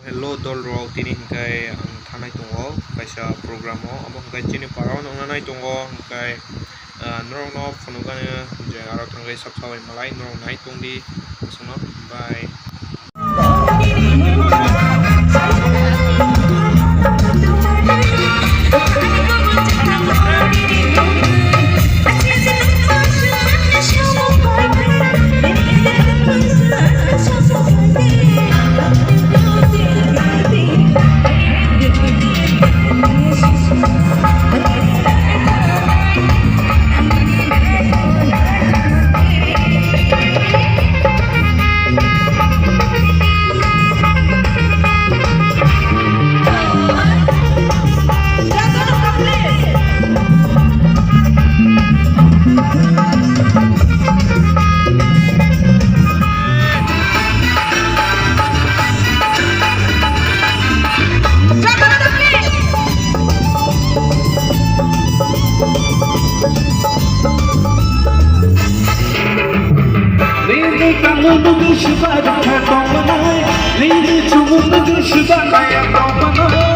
Hello dolro tini hingkai ang thanai tongo kaisa program o abo hingkai chini parao nangnai tongo hingkai norok no phunukani je aro thangkai sabsawai malai norok nai tongdi sono bye.我们的失败，看到我来，你的祝福，我的失败，看到我来。